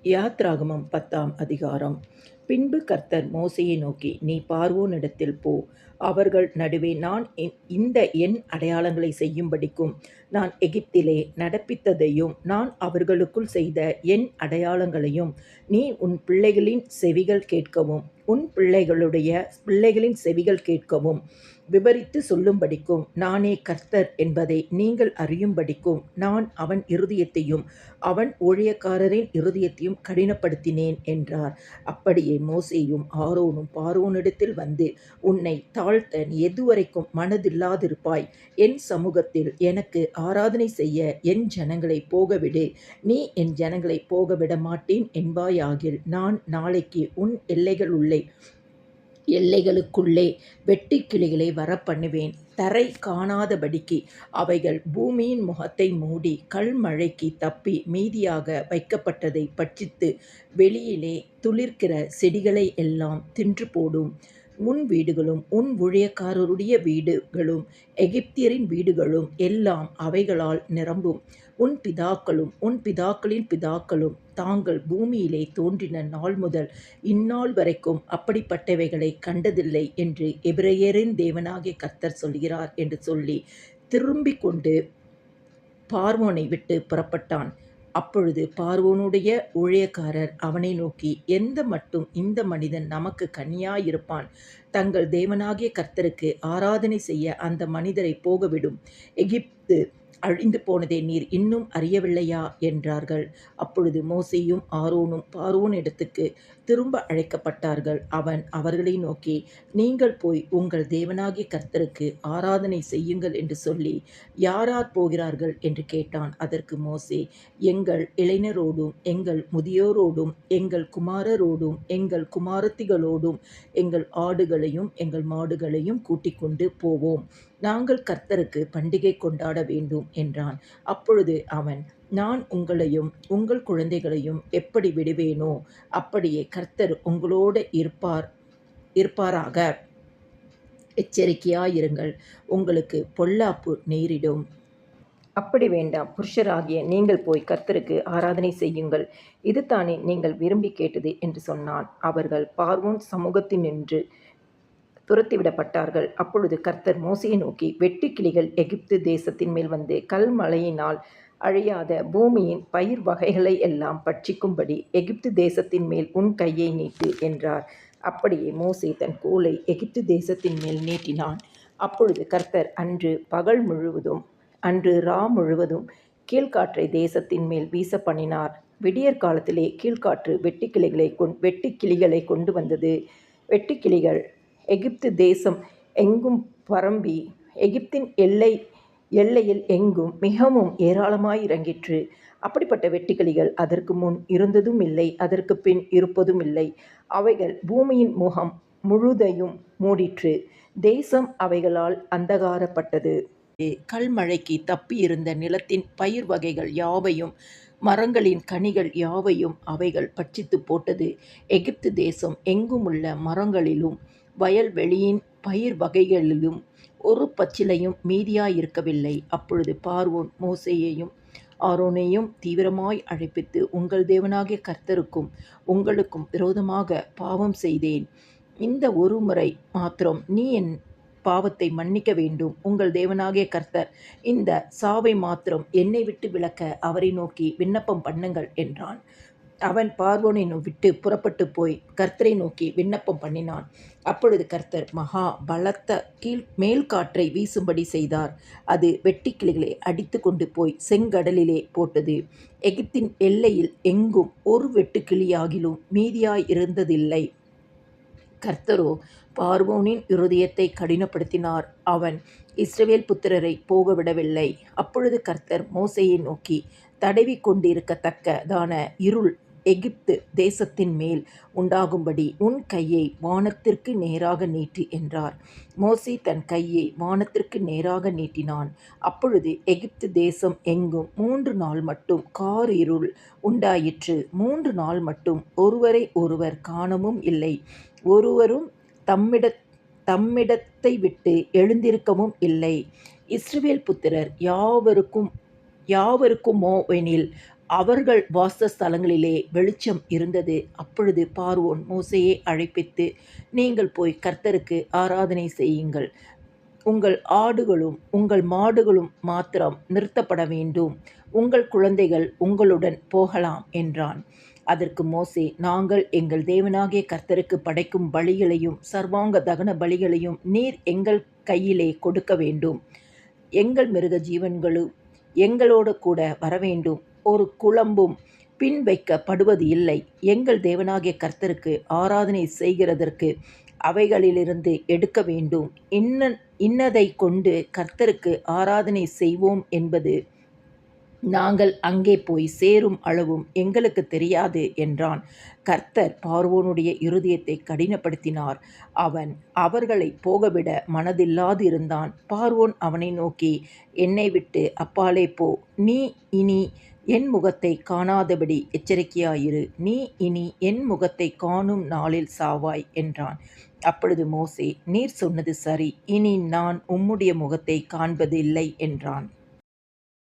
யாத்ராகமம் 10ஆம் அதிகாரம். பின்பு கர்த்தர் மோசேயை நோக்கி, நீ பார்வோனிடத்தில் போ, அவர்கள் நடுவே நான் இந்த என் அடையாளங்களை செய்யும்படிக்கும் நான் எகிப்திலே நடப்பித்ததையும் நான் அவர்களுக்குள் செய்த என் அடையாளங்களையும் நீ உன் பிள்ளைகளின் செவிகள் கேட்கவும் உன் பிள்ளைகளின் செவிகள் கேட்கவும் விவரித்து சொல்லும்படிக்கும் நானே கர்த்தர் என்பதை நீங்கள் அறியும்படிக்கும் நான் அவன் இருதயத்தையும் அவன் ஊழியக்காரரின் இருதயத்தையும் கடினப்படுத்தினேன் என்றார். அப்படியே மோசேயும் ஆரோனும் பார்வோனிடத்தில் வந்து, உன்னை தாழ்த்த நீ எதுவரைக்கும் மனதில்லாதிருப்பாய்? என் சமூகத்தில் எனக்கு ஆராதனை செய்ய என் ஜனங்களை போகவிடு. நீ என் ஜனங்களை போகவிட மாட்டேன் என்பாயாகில் நான் நாளைக்கு உன் எல்லைகளுக்குள்ளே வெட்டுக்கிளிகளை வரப்பண்ணுவேன். தரை காணாதபடிக்கு அவைகள் பூமியின் முகத்தை மூடி கல்மழைக்கு தப்பி மீதியாக வைக்கப்பட்டதை பட்சித்து வெளியிலே துளிர்க்கிற செடிகளை எல்லாம் தின்று போடும். உன் வீடுகளும் உன் ஊழியக்காரருடைய வீடுகளும் எகிப்தியரின் வீடுகளும் எல்லாம் அவைகளால் நிரம்பும். உன் பிதாக்களும் உன் பிதாக்களின் பிதாக்களும் தாங்கள் பூமியிலே தோன்றின நாள் முதல் இந்நாள் வரைக்கும் அப்படிப்பட்டவைகளை கண்டதில்லை என்று எபிரெயரின் தேவனாகிய கர்த்தர் சொல்கிறார் என்று சொல்லி திரும்பிக் கொண்டு பார்வோனை விட்டு புறப்பட்டான். அப்பொழுது பார்வோனுடைய ஊழியக்காரர் அவனை நோக்கி, எந்த மட்டும் இந்த மனிதன் நமக்கு கண்ணியாயிருப்பான்? தங்கள் தேவனாகிய கர்த்தருக்கு ஆராதனை செய்ய அந்த மனிதரை போகவிடும். எகிப்து அழிந்து போனதை நீர் இன்னும் அறியவில்லையா என்றார்கள். அப்பொழுது மோசேயும் ஆரோனும் பார்வோனிடத்துக்கு திரும்ப அழைக்கப்பட்டார்கள். அவன் அவர்களை நோக்கி, நீங்கள் போய் உங்கள் தேவனாகிய கர்த்தருக்கு ஆராதனை செய்யுங்கள் என்று சொல்லி, யாரார் போகிறார்கள் என்று கேட்டான். அதற்கு மோசே, எங்கள் இளைஞரோடும் எங்கள் முதியோரோடும் எங்கள் குமாரரோடும் எங்கள் குமாரத்திகளோடும் எங்கள் ஆடுகளையும் எங்கள் மாடுகளையும் கூட்டிக் கொண்டு போவோம். நாங்கள் கர்த்தருக்கு பண்டிகை கொண்டாட வேண்டும் என்றான். அப்பொழுது அவன், நான் உங்களையும் உங்கள் குழந்தைகளையும் எப்படி விடுவேனோ அப்படியே கர்த்தர் உங்களோடு இருப்பாராக. எச்சரிக்கையாயிருங்கள், உங்களுக்கு பொல்லாப்பு நேரிடும். அப்படி வேண்டாம், புருஷராகிய நீங்கள் போய் கர்த்தருக்கு ஆராதனை செய்யுங்கள். இது தானே நீங்கள் விரும்பி கேட்டது என்று சொன்னான். அவர்கள் பார்வோன் சமூகத்தினின்று துரத்திவிடப்பட்டார்கள். அப்பொழுது கர்த்தர் மோசேயை நோக்கி, வெட்டுக்கிளிகள் எகிப்து தேசத்தின் மேல் வந்து கல்மழையினால் அழியாத பூமியின் பயிர் வகைகளை எல்லாம் பட்சிக்கும்படி எகிப்து தேசத்தின் மேல் உன் கையை நீட்டு என்றார். அப்படியே மோசே தன் கோலை எகிப்து தேசத்தின் மேல் நீட்டினான். அப்பொழுது கர்த்தர் அன்று பகல் முழுவதும் அன்று ரா முழுவதும் கீழ்காற்றை தேசத்தின் மேல் வீச பண்ணினார். விடியற் காலத்திலே கீழ்காற்று வெட்டுக்கிளிகளை கொண்டு வந்தது. வெட்டுக்கிளிகள் எகிப்து தேசம் எங்கும் பரம்பி எகிப்தின் எல்லையில் எங்கும் மிகவும் ஏராளமாய் இறங்கிற்று. அப்படிப்பட்ட வெட்டுக்கிளிகள் அதற்கு முன் இருந்ததும் இல்லை, அதற்கு பின் இருப்பதும் இல்லை. அவைகள் பூமியின் முகம் முழுதையும் மூடிற்று. தேசம் அவைகளால் அந்தகாரப்பட்டது. கல்மழைக்கு தப்பியிருந்த நிலத்தின் பயிர் வகைகள் யாவையும் மரங்களின் கனிகள் யாவையும் அவைகள் பட்சித்து போட்டது. எகிப்து தேசம் எங்குமுள்ள மரங்களிலும் வயல்வெளியின் பயிர் வகைகளிலும் ஒரு பச்சிலையும் மீதியாயிருக்கவில்லை. அப்பொழுது பார்வோன் மோசேயையும் ஆரோனையும் தீவிரமாய் அழைப்பித்து, உங்கள் தேவனாகிய கர்த்தருக்கும் உங்களுக்கும் விரோதமாக பாவம் செய்தேன். இந்த ஒரு முறை மாத்திரம் நீ என் பாவத்தை மன்னிக்க வேண்டும். உங்கள் தேவனாகிய கர்த்தர் இந்த சாவை மாத்திரம் என்னை விட்டு விலக்க அவரை நோக்கி விண்ணப்பம் பண்ணுங்கள் என்றான். அவன் பார்வோனை விட்டு புறப்பட்டு போய் கர்த்தரை நோக்கி விண்ணப்பம் பண்ணினான். அப்பொழுது கர்த்தர் மகா பலத்த மேல்காற்றை வீசும்படி செய்தார். அது வெட்டுக்கிளிகளை அடித்து கொண்டு போய் செங்கடலிலே போட்டது. எகிப்தின் எல்லையில் எங்கும் ஒரு வெட்டுக்கிளியாகிலும் மீதியாயிருந்ததில்லை. கர்த்தரோ பார்வோனின் இருதயத்தை கடினப்படுத்தினார். அவன் இஸ்ரவேல் புத்திரரை போகவிடவில்லை. அப்பொழுது கர்த்தர் மோசேயை நோக்கி, தடவி கொண்டிருக்கத்தக்கதான இருள் எகிப்து தேசத்தின் மேல் உண்டாகும்படி உன் கையை வானத்திற்கு நேராக நீட்டு என்றார். மோசே தன் கையை வானத்திற்கு நேராக நீட்டினான். அப்பொழுது எகிப்து தேசம் எங்கும் 3 நாள் மட்டும் காரிருள் உண்டாயிற்று. 3 நாள் மட்டும் ஒருவரை ஒருவர் காணவும் இல்லை. ஒருவரும் தம்மிடத்தை விட்டு எழுந்திருக்கவும் இல்லை. இஸ்ரவேல் புத்திரர் யாவருக்குமோவெனில் அவர்கள் வாசஸ்தலங்களிலே வெளிச்சம் இருந்தது. அப்பொழுது பார்வோன் மோசேயை அழைப்பித்து, நீங்கள் போய் கர்த்தருக்கு ஆராதனை செய்யுங்கள். உங்கள் ஆடுகளும் உங்கள் மாடுகளும் மாத்திரம் நிறுத்தப்பட வேண்டும். உங்கள் குழந்தைகள் உங்களுடன் போகலாம் என்றான். அதற்கு மோசே, நாங்கள் எங்கள் தேவனாகிய கர்த்தருக்கு படைக்கும் பலிகளையும் சர்வாங்க தகன பலிகளையும் நீர் எங்கள் கையிலே கொடுக்க வேண்டும். எங்கள் மிருக ஜீவன்களும் எங்களோடு கூட வரவேண்டும். ஒரு குளம்பும் பின் வைக்கப்படுவது இல்லை. எங்கள் தேவனாகிய கர்த்தருக்கு ஆராதனை செய்கிறதற்கு அவைகளிலிருந்து எடுக்க வேண்டும். இன்னதை கொண்டு கர்த்தருக்கு ஆராதனை செய்வோம் என்பது நாங்கள் அங்கே போய் சேரும் அளவும் எங்களுக்கு தெரியாது என்றான். கர்த்தர் பார்வோனுடைய இருதயத்தை கடினப்படுத்தினார். அவன் அவர்களை போகவிட மனதில்லாதிருந்தான். பார்வோன் அவனை நோக்கி, என்னை விட்டு அப்பாலே போ. நீ இனி என் முகத்தை காணாதபடி எச்சரிக்கையாயிரு. நீ இனி என் முகத்தை காணும் நாளில் சாவாய் என்றான். அப்பொழுது மோசே, நீர் சொன்னது சரி. இனி நான் உம்முடைய முகத்தை காண்பதில்லை என்றான்.